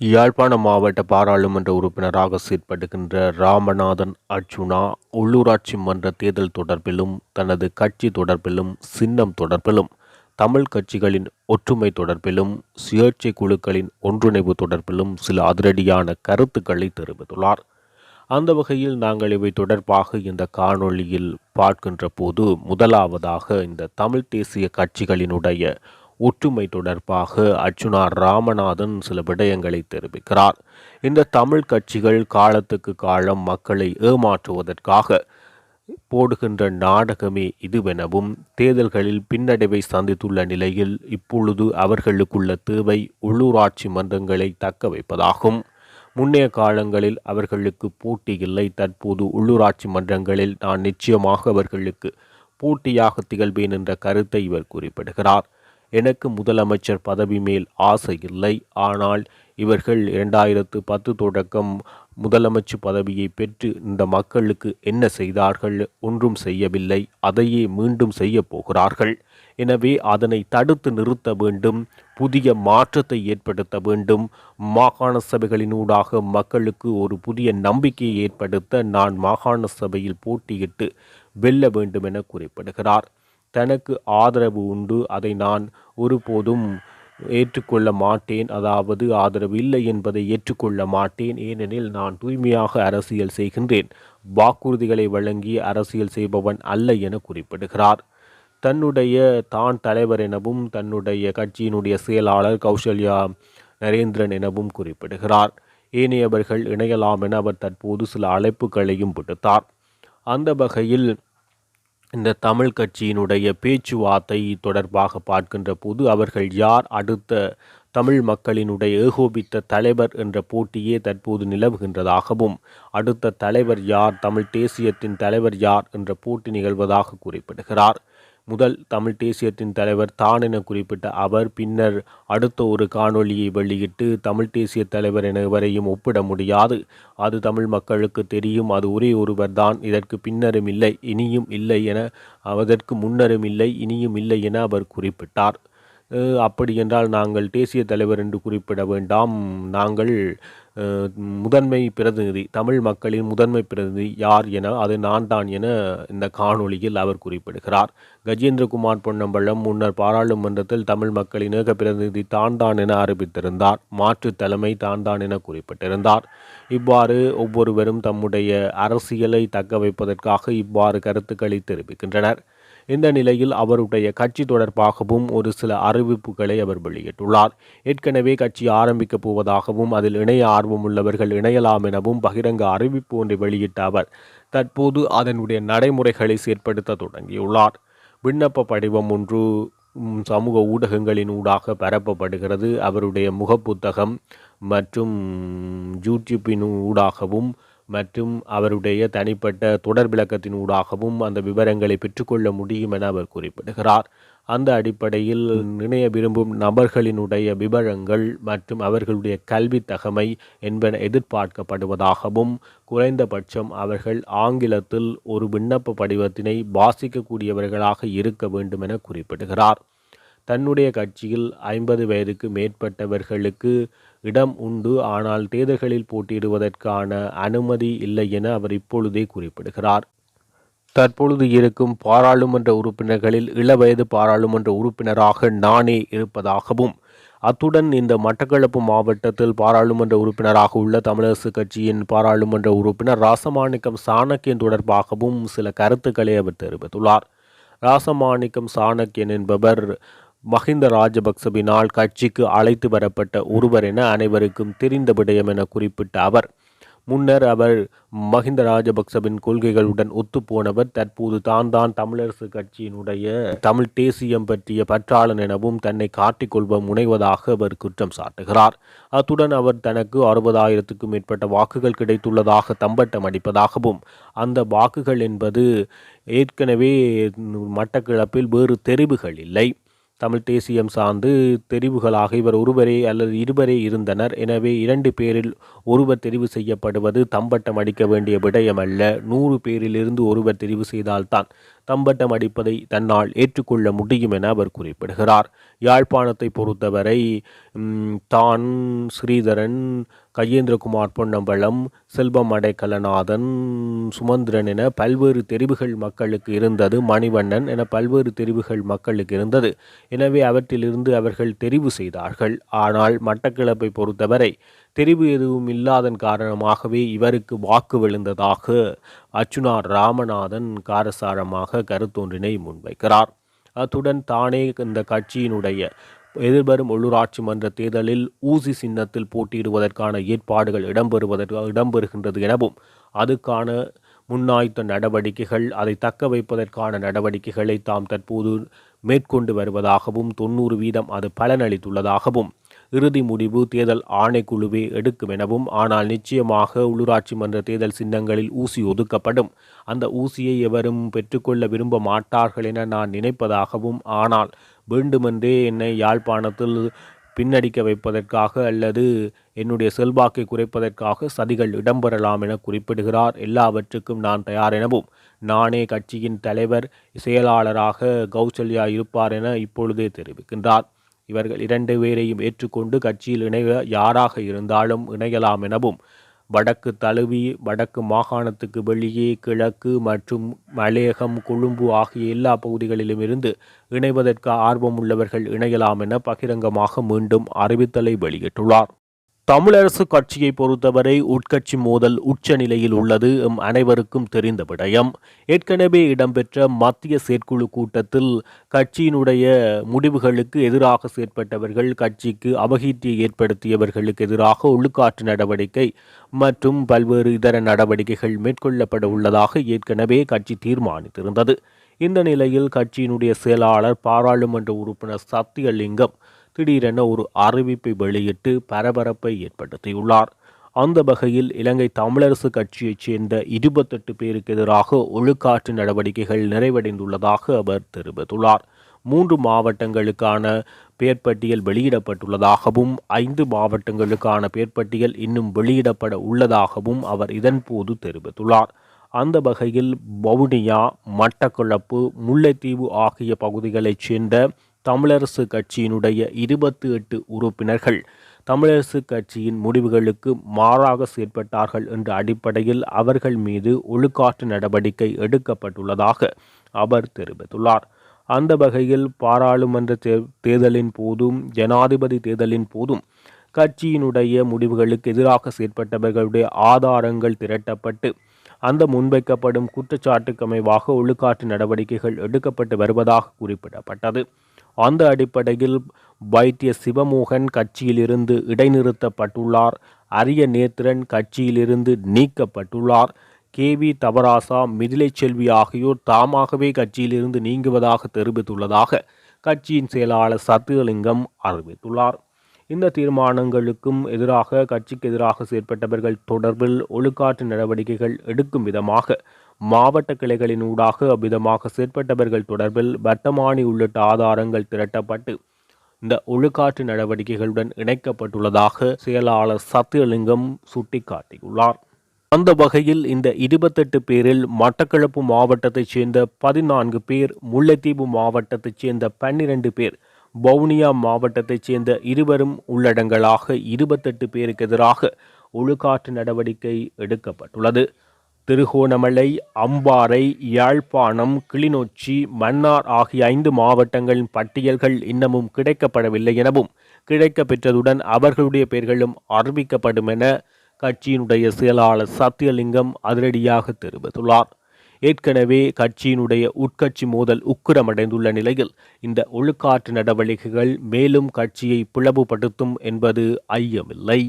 யாழ்ப்பாண மாவட்ட பாராளுமன்ற உறுப்பினராக செயற்படுகின்ற ராமநாதன் அர்ச்சுனா உள்ளூராட்சி மன்ற தேர்தல் தொடர்பிலும் தனது கட்சி தொடர்பிலும் சின்னம் தொடர்பிலும் தமிழ் கட்சிகளின் ஒற்றுமை தொடர்பிலும் சுயேட்சை குழுக்களின் ஒன்றிணைவு தொடர்பிலும் சில அதிரடியான கருத்துக்களை தெரிவித்துள்ளார். அந்த வகையில் நாங்கள் இவை தொடர்பாக இந்த காணொளியில் பார்க்கின்ற போது முதலாவதாக இந்த தமிழ் தேசிய கட்சிகளினுடைய ஒற்றுமை தொடர்பாக அர்ச்சுனா ராமநாதன் சில விடயங்களை தெரிவிக்கிறார். இந்த தமிழ் கட்சிகள் காலத்துக்கு காலம் மக்களை ஏமாற்றுவதற்காக போடுகின்ற நாடகமே இதுவெனவும் தேர்தல்களில் பின்னடைவை சந்தித்துள்ள நிலையில் இப்பொழுது அவர்களுக்குள்ள தேவை உள்ளூராட்சி மன்றங்களை தக்க வைப்பதாகும். முன்னைய காலங்களில் அவர்களுக்கு போட்டி இல்லை. தற்போது உள்ளூராட்சி மன்றங்களில் நான் நிச்சயமாக அவர்களுக்கு போட்டியாக திகழ்வேன் என்ற கருத்தை இவர் குறிப்பிடுகிறார். எனக்கு முதலமைச்சர் பதவி மேல் ஆசை இல்லை. ஆனால் இவர்கள் 2010 தொடக்கம் முதலமைச்சர் பதவியை பெற்று இந்த மக்களுக்கு என்ன செய்தார்கள்? ஒன்றும் செய்யவில்லை. அதையே மீண்டும் செய்ய போகிறார்கள். எனவே அதனை தடுத்து நிறுத்த வேண்டும். புதிய மாற்றத்தை ஏற்படுத்த வேண்டும். மாகாண சபைகளினூடாக மக்களுக்கு ஒரு புதிய நம்பிக்கையை ஏற்படுத்த நான் மாகாண சபையில் போட்டியிட்டு வெல்ல வேண்டும் என குறிப்பிடுகிறார். தனக்கு ஆதரவு உண்டு, அதை நான் ஒருபோதும் ஏற்றுக்கொள்ள மாட்டேன். அதாவது ஆதரவு இல்லை என்பதை ஏற்றுக்கொள்ள மாட்டேன். ஏனெனில் நான் தூய்மையாக அரசியல் செய்கின்றேன். வாக்குறுதிகளை வழங்கி அரசியல் செய்பவன் அல்ல என குறிப்பிடுகிறார். தான் தலைவர் எனவும் தன்னுடைய கட்சியினுடைய செயலாளர் கௌசல்யா நரேந்திரன் எனவும் குறிப்பிடுகிறார். ஏனையவர்கள் இணையலாம் என அவர் தற்போது சில அழைப்புகளையும் விடுத்தார். அந்த வகையில் இந்த தமிழ் கட்சியினுடைய பேச்சுவார்த்தை தொடர்பாக பார்க்கின்ற போது அவர்கள் யார் அடுத்த தமிழ் மக்களினுடைய ஏகோபித்த தலைவர் என்ற போட்டியே தற்போது நிலவுகின்றதாகவும் அடுத்த தலைவர் யார், தமிழ் தேசியத்தின் தலைவர் யார் என்ற போட்டி நிகழ்வதாக குறிப்பிடுகிறார். முதல் தமிழ் தேசியத்தின் தலைவர் தான் என குறிப்பிட்ட அவர் பின்னர் அடுத்த ஒரு காணொளியை வெளியிட்டு தமிழ் தேசிய தலைவர் என எவரையும் ஒப்பிட முடியாது, அது தமிழ் மக்களுக்கு தெரியும், அது ஒரே ஒருவர் தான், இதற்கு பின்னரும் இல்லை இனியும் இல்லை என, அதற்கு முன்னரும் இல்லை இனியும் இல்லை என அவர் குறிப்பிட்டார். அப்படி என்றால் நாங்கள் தேசிய தலைவர் என்று குறிப்பிட வேண்டாம், நாங்கள் முதன்மை பிரதிநிதி, தமிழ் மக்களின் முதன்மை பிரதிநிதி யார் என அது நான் தான் என இந்த காணொளியில் அவர் குறிப்பிடுகிறார். கஜேந்திரகுமார் பொன்னம்பலம் முன்னர் பாராளுமன்றத்தில் தமிழ் மக்களின் ஏக பிரதிநிதி தான் என அறிவித்திருந்தார். மாற்று தலைமை தான் என குறிப்பிட்டிருந்தார். இவ்வாறு ஒவ்வொருவரும் தம்முடைய அரசியலை தக்க வைப்பதற்காக இவ்வாறு கருத்துக்களை தெரிவிக்கின்றனர். இந்த நிலையில் அவருடைய கட்சி தொடர்பாகவும் ஒரு சில அறிவிப்புகளை அவர் வெளியிட்டுள்ளார். ஏற்கனவே கட்சி ஆரம்பிக்கப் போவதாகவும் அதில் இணைய ஆர்வம் உள்ளவர்கள் இணையலாம் எனவும் பகிரங்க அறிவிப்பு ஒன்றை வெளியிட்ட அவர் தற்போது அதனுடைய நடைமுறைகளை செயற்படுத்த தொடங்கியுள்ளார். விண்ணப்ப படிவம் ஒன்று சமூக ஊடகங்களின் ஊடாக பரப்பப்படுகிறது. அவருடைய முகப்புத்தகம் மற்றும் யூடியூப்பின் ஊடாகவும் மற்றும் அவருடைய தனிப்பட்ட தொடர் விளக்கத்தின் ஊடாகவும் அந்த விவரங்களை பெற்றுக்கொள்ள முடியும் என அவர் குறிப்பிடுகிறார். அந்த அடிப்படையில் இணைய விரும்பும் நபர்களினுடைய விவரங்கள் மற்றும் அவர்களுடைய கல்வி தகமை என்பன எதிர்பார்க்கப்படுவதாகவும் குறைந்தபட்சம் அவர்கள் ஆங்கிலத்தில் ஒரு விண்ணப்ப படிவத்தினை வாசிக்கக்கூடியவர்களாக இருக்க வேண்டும் என குறிப்பிடுகிறார். தன்னுடைய கட்சியில் 50 வயதுக்கு மேற்பட்டவர்களுக்கு இடம் உண்டு, ஆனால் தேர்தல்களில் போட்டியிடுவதற்கான அனுமதி இல்லை என அவர் இப்பொழுதே குறிப்பிடுகிறார். தற்பொழுது இருக்கும் பாராளுமன்ற உறுப்பினர்களில் இளவயது பாராளுமன்ற உறுப்பினராக நானே இருப்பதாகவும் அத்துடன் இந்த மட்டக்களப்பு மாவட்டத்தில் பாராளுமன்ற உறுப்பினராக உள்ள தமிழரசு கட்சியின் பாராளுமன்ற உறுப்பினர் ராசமாணிக்கம் சாணக்கியன் தொடர்பாகவும் சில கருத்துக்களை அவர் தெரிவித்துள்ளார். ராசமாணிக்கம் சாணக்கியன் என்பவர் மஹிந்த ராஜபக்சவினால் கட்சிக்கு அழைத்து வரப்பட்ட ஒருவர் என அனைவருக்கும் தெரிந்த விடயம் என குறிப்பிட்ட அவர் முன்னர் அவர் மஹிந்த ராஜபக்சவின் கொள்கைகளுடன் ஒத்துப்போனவர். தற்போது தான் தமிழரசு கட்சியினுடைய தமிழ் தேசியம் பற்றிய பற்றாளன் எனவும் தன்னை காட்டிக்கொள்வ முனைவதாக அவர் குற்றம் சாட்டுகிறார். அத்துடன் அவர் தனக்கு 60,000க்கும் மேற்பட்ட வாக்குகள் கிடைத்துள்ளதாக தம்பட்டம் அடிப்பதாகவும் அந்த வாக்குகள் என்பது ஏற்கனவே மட்டக்களப்பில் வேறு தெரிவுகள் இல்லை, தமிழ் தேசியம் சார்ந்து தெரிவுகளாக இவர் ஒருவரே அல்லது இருவரே இருந்தனர். எனவே 2 பேரில் ஒருவர் தெரிவு செய்யப்படுவது தம்பட்டம் அடிக்க வேண்டிய விடயமல்ல. 100 பேரிலிருந்து ஒருவர் தெரிவு செய்தால்தான் தம்பட்டம் அடிப்பதை தன்னால் ஏற்றுக்கொள்ள முடியும் என அவர் குறிப்பிடுகிறார். யாழ்ப்பாணத்தை பொறுத்தவரை தான், ஸ்ரீதரன், கஜேந்திரகுமார் பொன்னம்பலம், செல்வம் அடைக்கலநாதன், சுமந்திரன் என பல்வேறு தெரிவுகள் மக்களுக்கு இருந்தது. மணிவண்ணன் என பல்வேறு தெரிவுகள் மக்களுக்கு இருந்தது. எனவே அவற்றிலிருந்து அவர்கள் தெரிவு செய்தார்கள். ஆனால் மட்டக்களப்பை பொறுத்தவரை தெரிவு எதுவும் இல்லாதன் காரணமாகவே இவருக்கு வாக்கு விழுந்ததாக அர்ச்சுனா ராமநாதன் காரசாரமாக கருத்தொன்றினை முன்வைக்கிறார். அத்துடன் தானே இந்த கட்சியினுடைய எதிர்வரும் உள்ளூராட்சி மன்ற தேர்தலில் ஊசி சின்னத்தில் போட்டியிடுவதற்கான ஏற்பாடுகள் இடம்பெறுகின்றது எனவும் அதுக்கான முன்னாய்த்த நடவடிக்கைகள், அதை தக்க வைப்பதற்கான நடவடிக்கைகளை தாம் தற்போது மேற்கொண்டு வருவதாகவும் 90% அது பலனளித்துள்ளதாகவும் இறுதி முடிவு தேர்தல் ஆணைக்குழுவே எடுக்கும் எனவும், ஆனால் நிச்சயமாக உள்ளூராட்சி மன்ற தேர்தல் சின்னங்களில் ஊசி ஒதுக்கப்படும். அந்த ஊசியை எவரும் பெற்றுக்கொள்ள விரும்ப மாட்டார்கள் என நான் நினைப்பதாகவும், ஆனால் வேண்டுமென்றே என்னை யாழ்ப்பாணத்தில் பின்னடிக்க வைப்பதற்காக அல்லது என்னுடைய செல்வாக்கை குறைப்பதற்காக சதிகள் இடம்பெறலாம் என குறிப்பிடுகிறார். எல்லாவற்றுக்கும் நான் தயார் எனவும், நானே கட்சியின் தலைவர் செயலாளராக கௌசல்யா இருப்பார் என இப்பொழுதே தெரிவிக்கின்றார். இவர்கள் 2 பேரையும் ஏற்றுக்கொண்டு கட்சியில் இணைய யாராக இருந்தாலும் இணையலாம் எனவும், வடக்கு தழுவி வடக்கு மாகாணத்துக்கு வெளியே கிழக்கு மற்றும் மலையகம், கொழும்பு ஆகிய எல்லா பகுதிகளிலும் இருந்து இணைவதற்கு ஆர்வமுள்ளவர்கள் இணையலாம் என பகிரங்கமாக மீண்டும் அறிவித்தலை வெளியிட்டுள்ளார். தமிழரசு கட்சியை பொறுத்தவரை உட்கட்சி மோதல் உச்ச நிலையில் உள்ளது அனைவருக்கும் தெரிந்த விடயம். ஏற்கனவே இடம்பெற்ற மத்திய செயற்குழு கூட்டத்தில் கட்சியினுடைய முடிவுகளுக்கு எதிராக செயற்பட்டவர்கள், கட்சிக்கு அபகீர்த்தியை ஏற்படுத்தியவர்களுக்கு எதிராக ஒழுக்காற்று நடவடிக்கை மற்றும் பல்வேறு இதர நடவடிக்கைகள் மேற்கொள்ளப்பட உள்ளதாக ஏற்கனவே கட்சி தீர்மானித்திருந்தது. இந்த நிலையில் கட்சியினுடைய செயலாளர் பாராளுமன்ற உறுப்பினர் சத்தியலிங்கம் திடீரென ஒரு அறிவிப்பை வெளியிட்டு பரபரப்பை ஏற்படுத்தியுள்ளார். அந்த வகையில் இலங்கை தமிழரசு கட்சியைச் சேர்ந்த 28 பேருக்கு எதிராக ஒழுக்காற்று நடவடிக்கைகள் நிறைவடைந்துள்ளதாக அவர் தெரிவித்துள்ளார். 3 மாவட்டங்களுக்கான பெயர்பட்டியல் வெளியிடப்பட்டுள்ளதாகவும் 5 மாவட்டங்களுக்கான பெயர்பட்டியல் இன்னும் வெளியிடப்பட உள்ளதாகவும் அவர் இதன்போது தெரிவித்துள்ளார். அந்த வகையில் வவுனியா, மட்டக்களப்பு, முல்லைத்தீவு ஆகிய பகுதிகளைச் சேர்ந்த தமிழரசு கட்சியினுடைய 28 உறுப்பினர்கள் தமிழரசு கட்சியின் முடிவுகளுக்கு மாறாக செயற்பட்டார்கள் என்ற அடிப்படையில் அவர்கள் மீது ஒழுக்காற்று நடவடிக்கை எடுக்கப்பட்டுள்ளதாக அவர் தெரிவித்துள்ளார். அந்த வகையில் பாராளுமன்ற தேர்தலின் போதும் ஜனாதிபதி தேர்தலின் போதும் கட்சியினுடைய முடிவுகளுக்கு எதிராக செயற்பட்டவர்களுடைய ஆதாரங்கள் திரட்டப்பட்டு அந்த முன்வைக்கப்படும் குற்றச்சாட்டுக்கு அமைவாக ஒழுக்காற்று நடவடிக்கைகள் எடுக்கப்பட்டு வருவதாக குறிப்பிடப்பட்டது. அந்த அடிப்படையில் வைத்திய சிவமோகன் கட்சியிலிருந்து இடைநிறுத்தப்பட்டுள்ளார். அரிய நேத்திரன் கட்சியிலிருந்து நீக்கப்பட்டுள்ளார். KV தவராசா, மிதிலை செல்வி ஆகியோர் தாமாகவே கட்சியிலிருந்து நீங்குவதாக தெரிவித்துள்ளதாக கட்சியின் செயலாளர் சத்தியலிங்கம் அறிவித்துள்ளார். இந்த தீர்மானங்களுக்கும் எதிராக கட்சிக்கு எதிராக செயற்பட்டவர்கள் தொடர்பில் ஒழுக்காற்று நடவடிக்கைகள் எடுக்கும் விதமாக மாவட்ட கிளைகளின் ஊடாக அவ்விதமாக செயற்பட்டவர்கள் தொடர்பில் வர்த்தமானி உள்ளிட்ட ஆதாரங்கள் திரட்டப்பட்டு இந்த ஒழுக்காற்று நடவடிக்கைகளுடன் இணைக்கப்பட்டுள்ளதாக செயலாளர் சத்தியலிங்கம் சுட்டிக்காட்டியுள்ளார். அந்த வகையில் இந்த 28 பேரில் மட்டக்களப்பு மாவட்டத்தைச் சேர்ந்த 14 பேர், முல்லைத்தீவு மாவட்டத்தைச் சேர்ந்த 12 பேர், வவுனியா மாவட்டத்தைச் சேர்ந்த 2 உள்ளடங்களாக 28 பேருக்கு எதிராக ஒழுக்காற்று நடவடிக்கை எடுக்கப்பட்டுள்ளது. திருகோணமலை, அம்பாறை, யாழ்ப்பாணம், கிளிநொச்சி, மன்னார் ஆகிய 5 மாவட்டங்களின் பட்டியல்கள் இன்னமும் கிடைக்கப்படவில்லை எனவும், கிடைக்க பெற்றதுடன் அவர்களுடைய பெயர்களும் அறிவிக்கப்படும் என கட்சியினுடைய செயலாளர் சத்தியலிங்கம் அதிரடியாக தெரிவித்துள்ளார். ஏற்கனவே கட்சியினுடைய உட்கட்சி மோதல் உக்கிரமடைந்துள்ள நிலையில் இந்த ஒழுக்காற்று நடவடிக்கைகள் மேலும் கட்சியை பிளவுபடுத்தும் என்பது ஐயமில்லை.